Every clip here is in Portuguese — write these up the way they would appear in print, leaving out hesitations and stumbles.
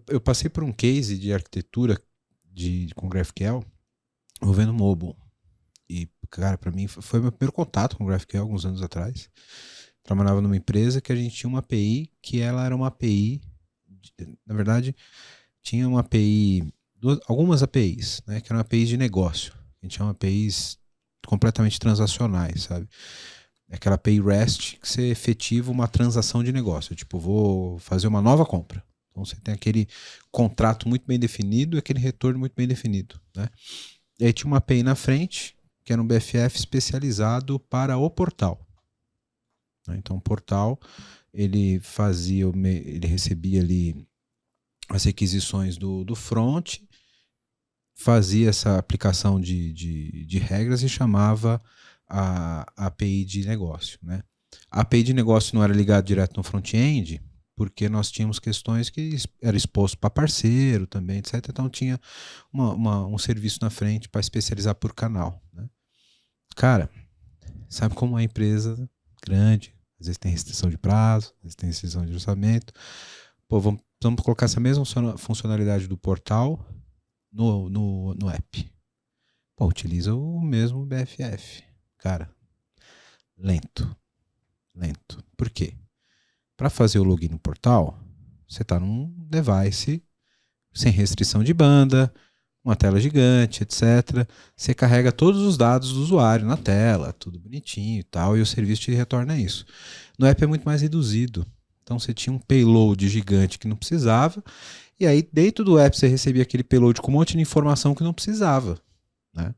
eu passei por um case de arquitetura com GraphQL envolvendo mobile. E, cara, para mim foi meu primeiro contato com GraphQL alguns anos atrás. Trabalhava numa empresa que a gente tinha uma API que ela era uma API, na verdade, tinha uma API, algumas APIs, né, que eram APIs de negócio. A gente chama APIs completamente transacionais, sabe? É aquela API REST que você efetiva uma transação de negócio. Tipo, vou fazer uma nova compra. Então você tem aquele contrato muito bem definido e aquele retorno muito bem definido, né? E aí tinha uma API na frente, que era um BFF especializado para o portal. Então o portal, ele recebia ali as requisições do front, fazia essa aplicação de regras e chamava a API de negócio, né? A API de negócio não era ligada direto no front-end, porque nós tínhamos questões que era exposto para parceiro também, etc. Então tinha um serviço na frente para especializar por canal, né? Cara, sabe como uma empresa grande, às vezes tem restrição de prazo, às vezes tem restrição de orçamento. Pô, vamos colocar essa mesma funcionalidade do portal no app. Pô, utiliza o mesmo BFF. Cara, lento. Por quê? Para fazer o login no portal, você está num device sem restrição de banda, uma tela gigante, etc. Você carrega todos os dados do usuário na tela, tudo bonitinho e tal, e o serviço te retorna isso. No app é muito mais reduzido. Então você tinha um payload gigante que não precisava, e aí dentro do app você recebia aquele payload com um monte de informação que não precisava, né?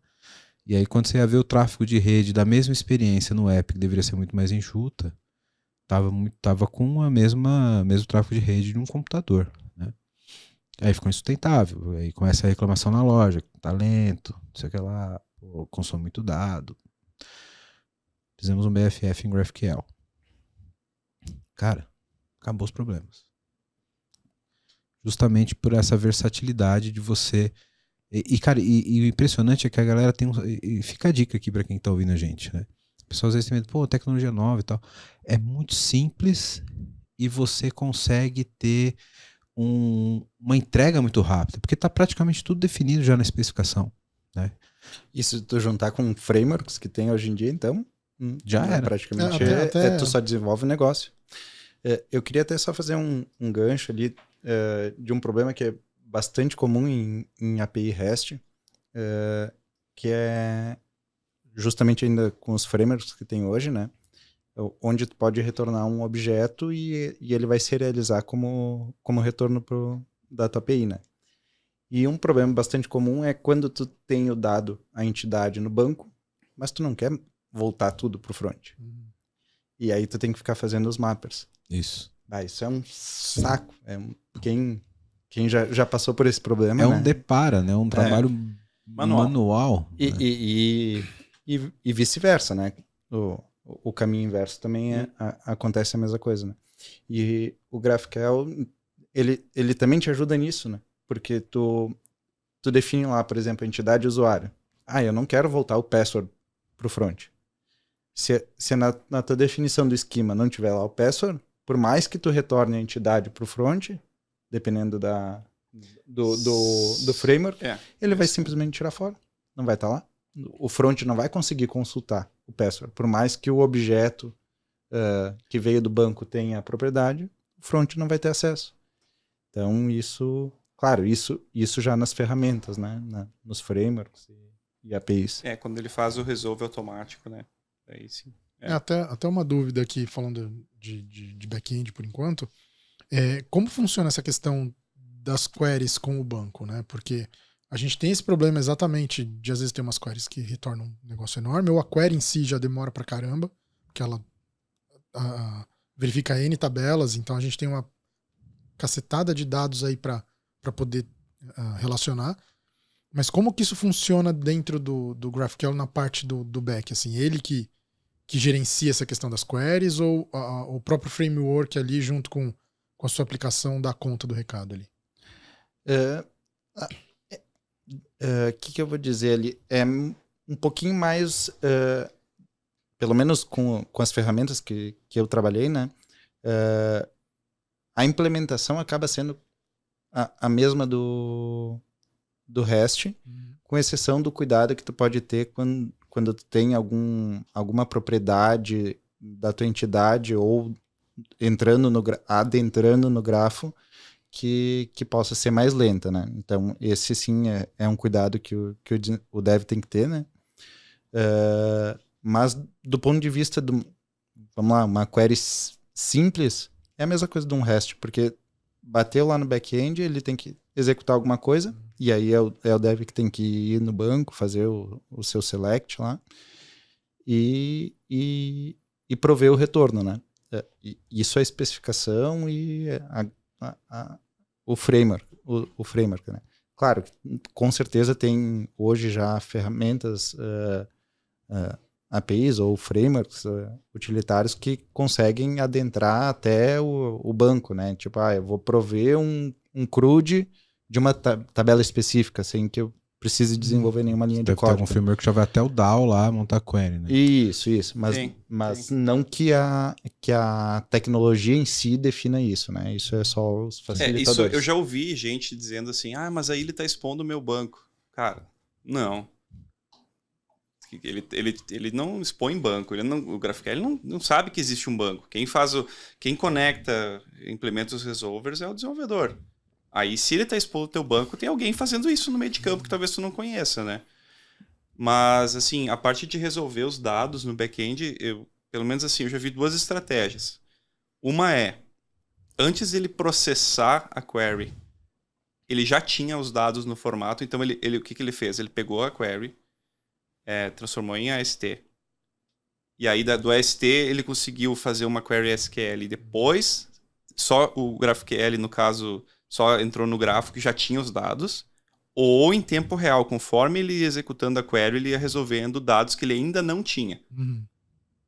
E aí quando você ia ver o tráfego de rede da mesma experiência no app, que deveria ser muito mais enxuta, tava com mesmo tráfego de rede de um computador, né? Aí ficou insustentável, aí começa a reclamação na loja, tá lento, não sei o que lá, pô, consome muito dado. Fizemos um BFF em GraphQL. Cara, acabou os problemas. Justamente por essa versatilidade de você. Cara, e o impressionante é que a galera tem e fica a dica aqui para quem tá ouvindo a gente, né? O pessoal às vezes tem medo, pô, tecnologia nova e tal. É muito simples e você consegue ter uma entrega muito rápida, porque está praticamente tudo definido já na especificação, né? E se tu juntar com frameworks que tem hoje em dia, então já era. Praticamente tu só desenvolve o negócio. Eu queria até só fazer um gancho ali de um problema que é bastante comum em API REST, que é justamente ainda com os frameworks que tem hoje, né? Onde tu pode retornar um objeto e ele vai se realizar como retorno da tua API, né? E um problema bastante comum é quando tu tem o dado, a entidade no banco, mas tu não quer voltar tudo pro front. E aí tu tem que ficar fazendo os mappers. Isso. Isso é um saco. Quem já passou por esse problema, né? Um depara, né? Um trabalho manual. E vice-versa, né? O caminho inverso também acontece a mesma coisa, né? E o GraphQL, ele também te ajuda nisso, né? Porque tu define lá, por exemplo, a entidade usuário. Eu não quero voltar o password pro front. Se na tua definição do esquema não tiver lá o password, por mais que tu retorne a entidade pro front, dependendo do framework, ele vai simplesmente tirar fora. Não vai estar lá. O front não vai conseguir consultar o password. Por mais que o objeto que veio do banco tenha a propriedade, o front não vai ter acesso. Então, claro, isso já nas ferramentas, né? Nos frameworks e APIs. Quando ele faz o resolve automático, né? Aí sim. Até uma dúvida aqui, falando de back-end por enquanto. Como funciona essa questão das queries com o banco, né? Porque a gente tem esse problema exatamente de às vezes ter umas queries que retornam um negócio enorme, ou a query em si já demora pra caramba, porque ela verifica N tabelas, então a gente tem uma cacetada de dados aí pra poder relacionar. Mas como que isso funciona dentro do GraphQL na parte do back? Assim, ele que gerencia essa questão das queries ou o próprio framework ali junto com a sua aplicação dá conta do recado ali? Que eu vou dizer ali? É um pouquinho mais, pelo menos com as ferramentas que eu trabalhei, né? A implementação acaba sendo a mesma do REST, com exceção do cuidado que tu pode ter quando tu tem alguma propriedade da tua entidade ou adentrando no grafo que possa ser mais lenta, né? Então, esse sim é um cuidado que o dev tem que ter, né? Mas do ponto de vista vamos lá, uma query simples, é a mesma coisa de um REST, porque bateu lá no back-end, ele tem que executar alguma coisa, e aí é o dev que tem que ir no banco, fazer o seu select lá, e prover o retorno, né? Isso é a especificação e o framework, o framework, né? Claro, com certeza tem hoje já ferramentas, APIs ou frameworks utilitários que conseguem adentrar até o banco, né? Tipo, eu vou prover um CRUD de uma tabela específica, sem que eu precise desenvolver nenhuma linha de código. Deve ter algum framework que já vai até o DAO lá montar query, né? Isso. Mas não que a tecnologia em si defina isso, né? Isso é só os facilitadores. Isso eu já ouvi gente dizendo assim, mas aí ele está expondo o meu banco. Cara, não. Ele não expõe banco. O GraphQL não sabe que existe um banco. Quem conecta, implementa os resolvers é o desenvolvedor. Aí, se ele está expondo o teu banco, tem alguém fazendo isso no meio de campo que talvez tu não conheça, né? Mas, assim, a parte de resolver os dados no back-end, pelo menos assim, eu já vi duas estratégias. Uma é, antes ele processar a query, ele já tinha os dados no formato, então o que ele fez? Ele pegou a query, transformou em AST. E aí, do AST, ele conseguiu fazer uma query SQL. Depois, só o GraphQL, no caso, só entrou no grafo que já tinha os dados, ou em tempo real, conforme ele ia executando a query, ele ia resolvendo dados que ele ainda não tinha.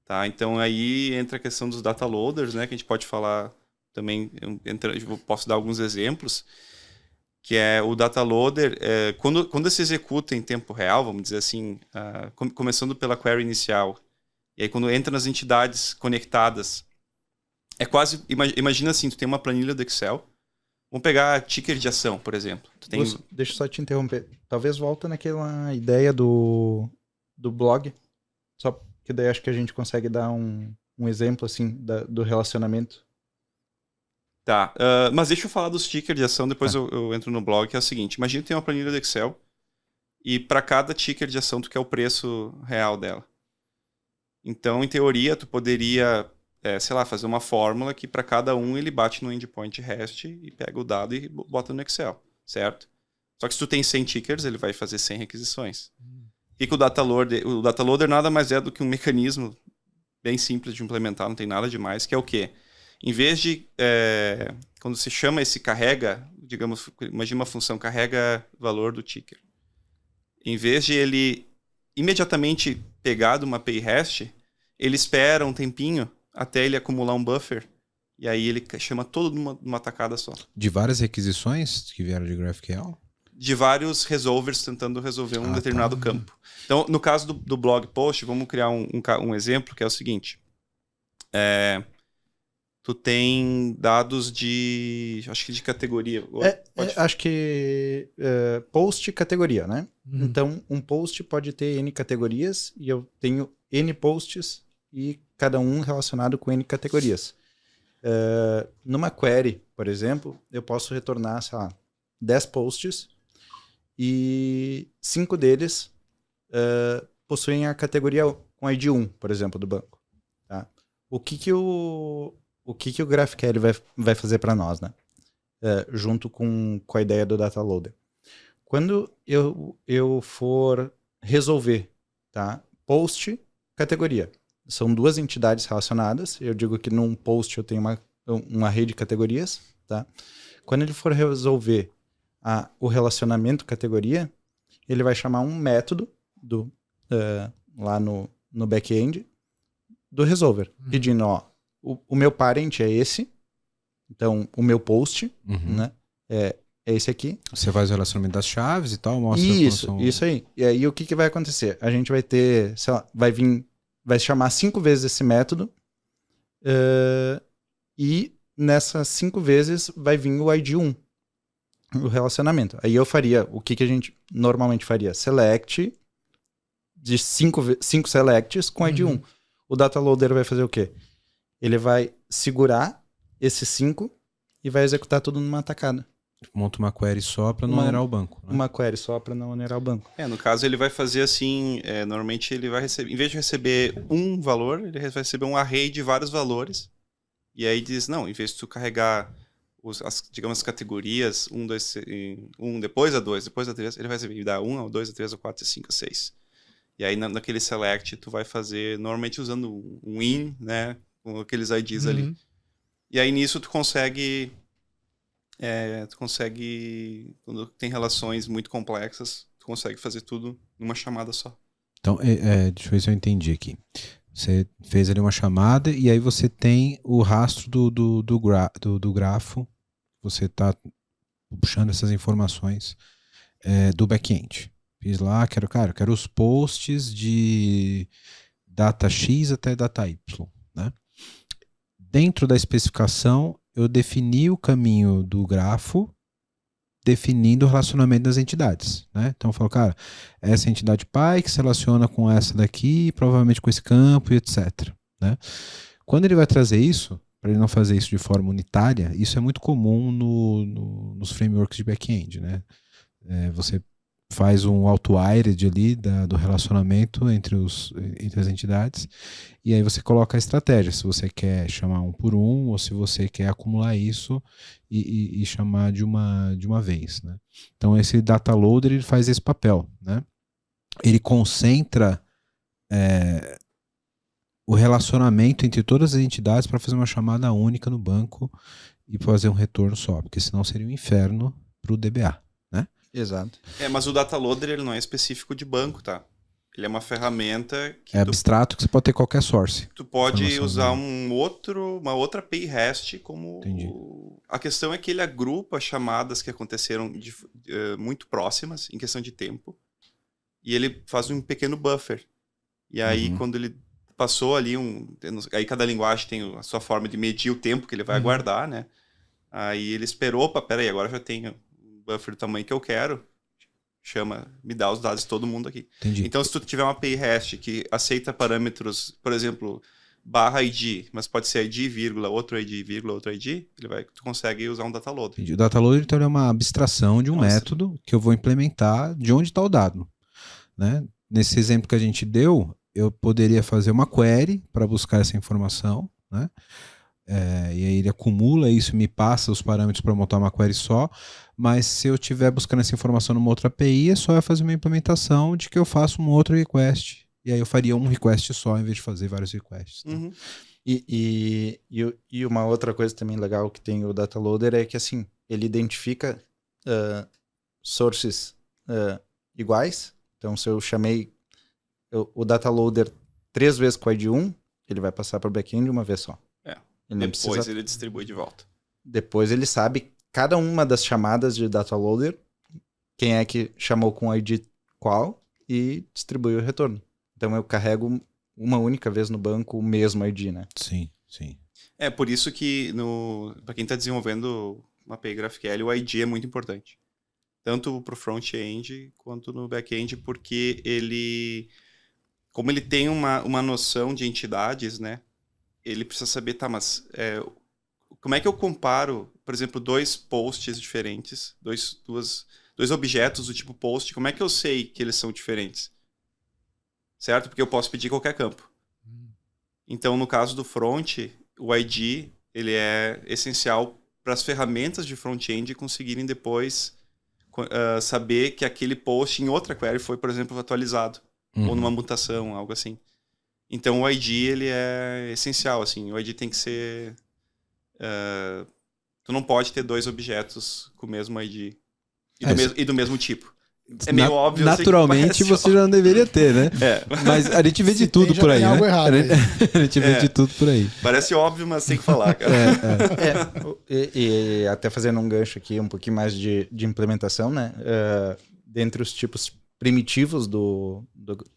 Tá? Então aí entra a questão dos data loaders, né, que a gente pode falar também, eu posso dar alguns exemplos, que é o data loader, quando se executa em tempo real, vamos dizer assim, começando pela query inicial, e aí quando entra nas entidades conectadas, é quase, imagina assim, tu tem uma planilha do Excel. Vamos pegar ticker de ação, por exemplo. Deixa eu só te interromper. Talvez volta naquela ideia do blog. Só que daí acho que a gente consegue dar um exemplo assim do relacionamento. Tá. Mas deixa eu falar dos tickers de ação, depois eu entro no blog, que é o seguinte. Imagina que tem uma planilha do Excel e para cada ticker de ação tu quer o preço real dela. Então, em teoria, tu poderia... fazer uma fórmula que para cada um ele bate no endpoint REST e pega o dado e bota no Excel, certo? Só que se tu tem 100 tickers, ele vai fazer 100 requisições. E que o data loader nada mais é do que um mecanismo bem simples de implementar, não tem nada demais, que é o quê? Em vez de, quando se chama esse carrega, digamos, imagina uma função carrega valor do ticker. Em vez de ele imediatamente pegar de uma API REST, ele espera um tempinho até ele acumular um buffer, e aí ele chama todo numa tacada só. De várias requisições que vieram de GraphQL? De vários resolvers tentando resolver um determinado campo. Então, no caso do blog post, vamos criar um exemplo, que é o seguinte. Tu tem dados acho que de categoria. Acho que post categoria, né? Então, um post pode ter N categorias, e eu tenho N posts, e cada um relacionado com N categorias. Numa query, por exemplo, eu posso retornar, 10 posts e 5 deles possuem a categoria com ID 1, por exemplo, do banco. Tá? O que o GraphQL vai fazer para nós, né? Junto com a ideia do data loader. Quando eu for resolver, tá? Post, categoria. São duas entidades relacionadas. Eu digo que num post eu tenho uma array de categorias. Tá? Quando ele for resolver o relacionamento categoria, ele vai chamar um método lá no back-end do resolver, pedindo, o meu parent é esse, então o meu post, né, é esse aqui. Você faz o relacionamento das chaves e tal, mostra isso aí. E aí o que vai acontecer? A gente vai ter, sei lá, vai chamar 5 vezes esse método, e nessas 5 vezes vai vir o ID 1. o relacionamento. Aí eu faria, o que a gente normalmente faria? Select, de 5 selects com ID 1. O data loader vai fazer o quê? Ele vai segurar esses 5 e vai executar tudo numa tacada. Monta uma query só para não onerar o banco. Né? Uma query só para não onerar o banco. No caso ele vai fazer assim, normalmente ele vai receber, em vez de receber um valor, ele vai receber um array de vários valores. E aí diz, não, em vez de tu carregar digamos, as categorias 1, 2, 1, depois a 2, depois a 3, ele vai receber, dar 1, a 2, a 3, a 4, a 5, a 6. E aí naquele select tu vai fazer, normalmente usando um in, né, com aqueles IDs ali. E aí nisso tu consegue, quando tem relações muito complexas, tu consegue fazer tudo numa chamada só. Então, deixa eu ver se eu entendi aqui. Você fez ali uma chamada e aí você tem o rastro do grafo. Você está puxando essas informações do back-end. Fiz lá, quero os posts de data X até data Y. Né? Dentro da especificação, eu defini o caminho do grafo definindo o relacionamento das entidades, né? Então eu falo, cara, essa entidade pai que se relaciona com essa daqui, provavelmente com esse campo e etc, né? Quando ele vai trazer isso, para ele não fazer isso de forma unitária, isso é muito comum nos frameworks de back-end, né? Você faz um auto-wired ali do relacionamento entre as entidades e aí você coloca a estratégia, se você quer chamar um por um ou se você quer acumular isso e chamar de uma vez, né? Então esse data loader ele faz esse papel, né? Ele concentra o relacionamento entre todas as entidades para fazer uma chamada única no banco e fazer um retorno só, porque senão seria um inferno para o DBA, né? Exato. Mas o data loader ele não é específico de banco, tá? Ele é uma ferramenta que abstrato que você pode ter qualquer source. Tu pode usar uma outra API REST como... Entendi. A questão é que ele agrupa chamadas que aconteceram muito próximas em questão de tempo e ele faz um pequeno buffer. E aí quando ele passou ali aí cada linguagem tem a sua forma de medir o tempo que ele vai aguardar, né? Aí ele esperou, opa, peraí, agora já tenho buffer do tamanho que eu quero, me dá os dados de todo mundo aqui. Entendi. Então, se tu tiver uma API REST que aceita parâmetros, por exemplo, /id, mas pode ser id, vírgula, outro id, vírgula, outro id, tu consegue usar um data loader. Entendi. O data loader então, é uma abstração de um método que eu vou implementar de onde está o dado. Né? Nesse exemplo que a gente deu, eu poderia fazer uma query para buscar essa informação, né? E aí ele acumula isso, me passa os parâmetros para montar uma query só, mas se eu estiver buscando essa informação numa outra API, é só eu fazer uma implementação de que eu faço um outro request, e aí eu faria um request só, em vez de fazer vários requests. Tá? E uma outra coisa também legal que tem o data loader é que assim, ele identifica sources iguais, então se eu chamei o data loader 3 vezes com o ID 1, ele vai passar para o back-end uma vez só. Depois ele distribui de volta. Depois ele sabe cada uma das chamadas de data loader, quem é que chamou com ID qual e distribui o retorno. Então eu carrego uma única vez no banco o mesmo ID, né? Sim, sim. Por isso que para quem está desenvolvendo uma API GraphQL, o ID é muito importante. Tanto para o front-end quanto no back-end, porque como ele tem uma noção de entidades, né? Ele precisa saber, mas como é que eu comparo, por exemplo, 2 posts diferentes, dois objetos do tipo post, como é que eu sei que eles são diferentes? Certo? Porque eu posso pedir qualquer campo. Então, no caso do front, o ID ele é essencial para as ferramentas de front-end conseguirem depois saber que aquele post em outra query foi, por exemplo, atualizado, ou numa mutação, algo assim. Então o ID ele é essencial, assim, o ID tem que ser... tu não pode ter 2 objetos com o mesmo ID e do mesmo tipo. É meio óbvio. Naturalmente você já não deveria ter, né? Mas a gente vê de tudo por aí, né? Algo errado aí. A gente vê de tudo por aí. Parece óbvio, mas tem que falar, cara. E até fazendo um gancho aqui, um pouquinho mais de implementação, né? Dentre os tipos primitivos do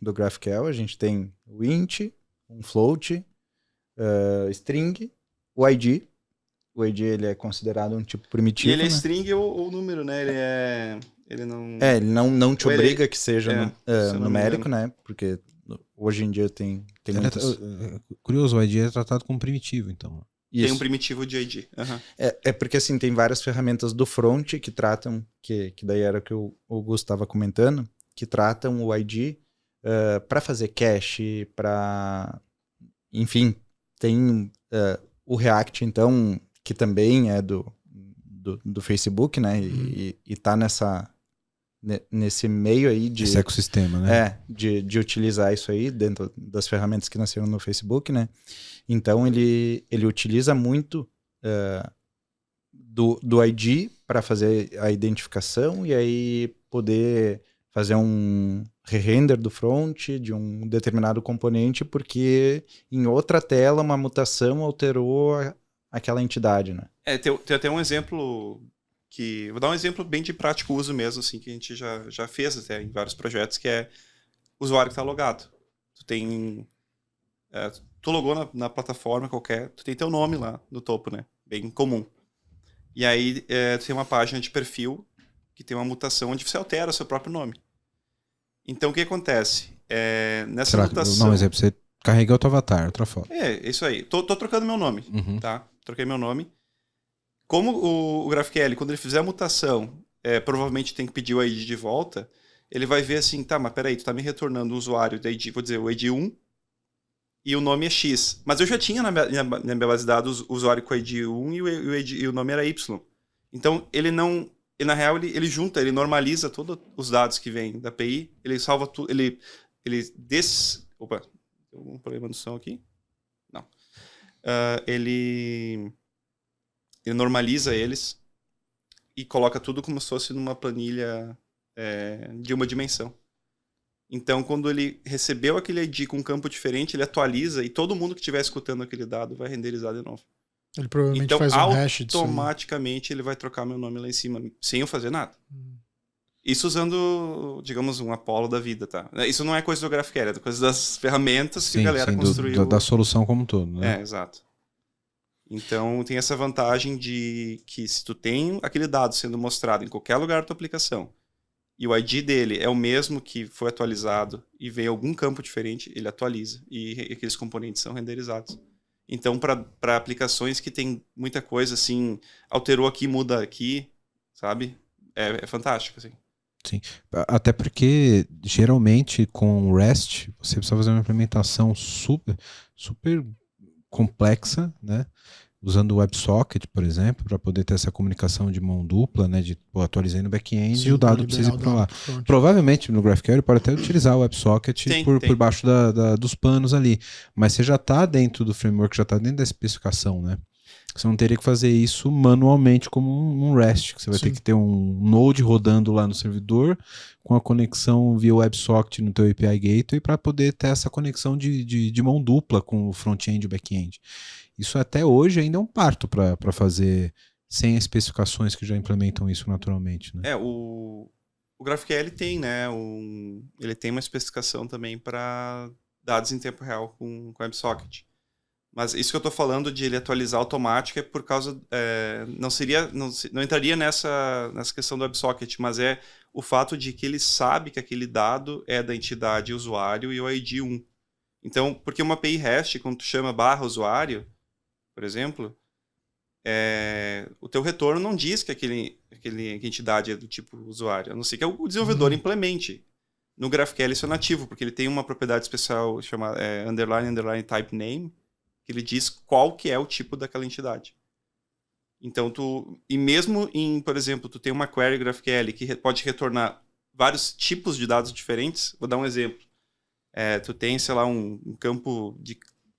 GraphQL, a gente tem o int, um float, string, o ID o ID ele é considerado um tipo primitivo. E ele é né? string ou número, né? Ele não... Ele não te Ou ele- obriga que seja se eu não me numérico, né? Porque hoje em dia tem muitos... Curioso, o ID é tratado como primitivo, então. Tem Isso. um primitivo de ID. Aham. É porque assim, tem várias ferramentas do front que tratam, que daí era o que o Augusto estava comentando, que tratam o ID para fazer cache, para... Enfim, tem o React, então, que também é do Facebook, né? E tá nesse meio aí de... Esse ecossistema, né? de utilizar isso aí dentro das ferramentas que nasceram no Facebook, né? Então, ele utiliza muito do ID para fazer a identificação e aí poder fazer um re-render do front de um determinado componente porque em outra tela uma mutação alterou aquela entidade, né? Tem até um exemplo que... Vou dar um exemplo bem de prático uso mesmo, assim, que a gente já fez até em vários projetos, que é o usuário que está logado. Tu logou na plataforma qualquer, tu tem teu nome lá no topo, né? Bem comum. E aí tu tem uma página de perfil que tem uma mutação onde você altera o seu próprio nome. Então o que acontece? Nessa Será mutação... que, não, exemplo, você carrega o teu avatar, outra foto. Isso aí. Tô trocando meu nome, Uhum. tá? Troquei meu nome. Como o GraphQL, quando ele fizer a mutação, provavelmente tem que pedir o ID de volta, ele vai ver assim, tá, mas peraí, tu tá me retornando o usuário do ID, vou dizer, o ID 1, e o nome é X. Mas eu já tinha na minha base de dados o usuário com o ID 1 e o nome era Y. Então, ele não... na real, ele junta, ele normaliza todos os dados que vêm da API, ele salva tudo, Opa, tem algum problema no som aqui? Não. Ele normaliza eles e coloca tudo como se fosse numa planilha de uma dimensão. Então, quando ele recebeu aquele ID com um campo diferente, ele atualiza e todo mundo que estiver escutando aquele dado vai renderizar de novo. Ele provavelmente Então, faz um hash disso aí. automaticamente ele vai trocar meu nome lá em cima, sem eu fazer nada. Isso usando, digamos, um Apollo da vida, tá? Isso não é coisa do GraphQL, é coisa das ferramentas que a galera construiu. Da solução como um todo, né? Exato. Então, tem essa vantagem de que se tu tem aquele dado sendo mostrado em qualquer lugar da tua aplicação e o ID dele é o mesmo que foi atualizado e vem algum campo diferente, ele atualiza e aqueles componentes são renderizados. Então, para aplicações que tem muita coisa, assim, alterou aqui, muda aqui, sabe? É fantástico, assim. Sim, até porque geralmente com REST você precisa fazer uma implementação super complexa, né? Usando o WebSocket, por exemplo, para poder ter essa comunicação de mão dupla, né? De atualizei no back-end e o dado precisa ir para lá. Provavelmente no GraphQL ele pode até utilizar o WebSocket por baixo dos panos ali, mas você já está dentro do framework, já está dentro da especificação, né? Você não teria que fazer isso manualmente como um REST, que você vai ter que ter um Node rodando lá no servidor com a conexão via WebSocket no teu API Gateway para poder ter essa conexão de mão dupla com o front-end e o back-end. Isso até hoje ainda é um parto para fazer sem especificações que já implementam isso naturalmente, né? O GraphQL tem, né? Ele tem uma especificação também para dados em tempo real com WebSocket. Mas isso que eu estou falando de ele atualizar automático é por causa... não entraria nessa questão do WebSocket, mas é o fato de que ele sabe que aquele dado é da entidade usuário e o ID 1. Então, porque uma API REST, quando tu chama /usuário, por exemplo, o teu retorno não diz que aquela entidade é do tipo usuário, a não ser que o desenvolvedor implemente. No GraphQL isso é nativo, porque ele tem uma propriedade especial chamada underline type name, que ele diz qual que é o tipo daquela entidade. Então, e mesmo por exemplo, tu tem uma query GraphQL que pode retornar vários tipos de dados diferentes. Vou dar um exemplo. Tu tem, sei lá, um campo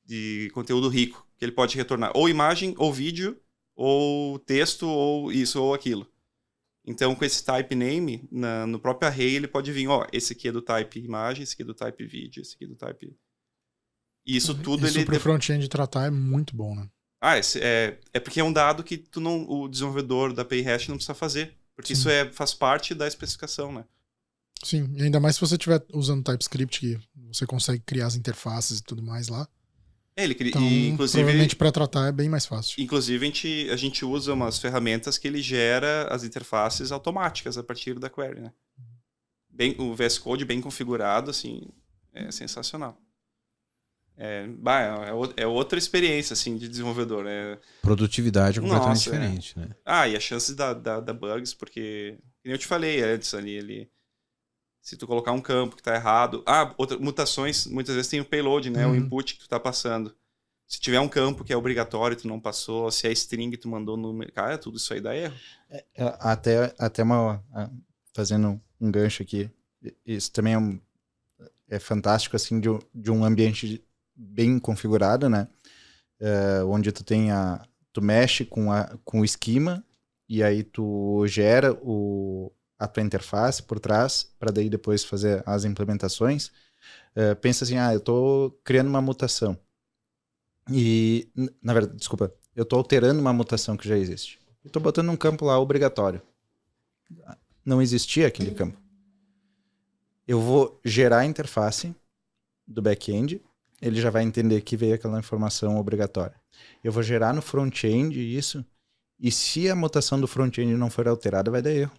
de conteúdo rico, que ele pode retornar ou imagem, ou vídeo, ou texto, ou isso, ou aquilo. Então, com esse type name, no próprio array, ele pode vir, esse aqui é do type imagem, esse aqui é do type vídeo, esse aqui é do type... Isso tudo isso para o front-end tratar é muito bom, né? É porque é um dado que o desenvolvedor da API REST não precisa fazer. Porque isso faz parte da especificação, né? Sim, e ainda mais se você estiver usando TypeScript, que você consegue criar as interfaces e tudo mais lá. Então, inclusive, provavelmente para tratar é bem mais fácil. Inclusive, a gente usa umas ferramentas que ele gera as interfaces automáticas a partir da query, né? O VS Code bem configurado, assim, é sensacional. É outra experiência, assim, de desenvolvedor. Produtividade é completamente diferente, né? E a chance da bugs, porque, como eu te falei antes ali, se tu colocar um campo que tá errado... mutações, muitas vezes tem o payload, né? O input que tu tá passando. Se tiver um campo que é obrigatório e tu não passou, se é string tu mandou no... Cara, tudo isso aí dá erro. Até fazendo um gancho aqui, isso também é fantástico, assim, de um ambiente bem configurado, né? Onde tu mexe com o esquema e aí tu gera a tua interface por trás para daí depois fazer as implementações. Pensa assim, eu estou criando uma mutação e, na verdade, desculpa, eu estou alterando uma mutação que já existe. Eu estou botando um campo lá obrigatório. Não existia aquele campo. Eu vou gerar a interface do back-end, ele já vai entender que veio aquela informação obrigatória. Eu vou gerar no front-end isso, e se a mutação do front-end não for alterada, vai dar erro.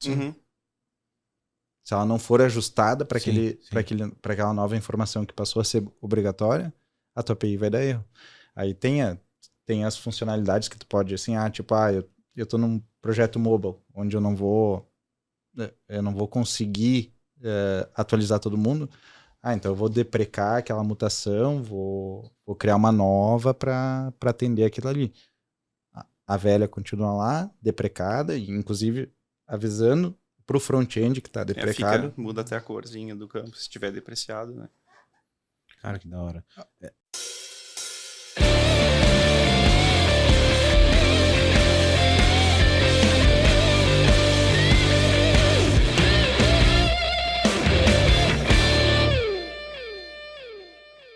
Uhum. Se ela não for ajustada para aquela nova informação que passou a ser obrigatória, a tua API vai dar erro. Aí tem as funcionalidades que tu pode, assim, eu estou num projeto mobile, onde eu não vou conseguir atualizar todo mundo. Então eu vou deprecar aquela mutação, vou criar uma nova para atender aquilo ali. A velha continua lá, deprecada, e inclusive avisando para o front-end que está deprecado. Muda até a corzinha do campo, se estiver depreciado, né? Cara, que da hora.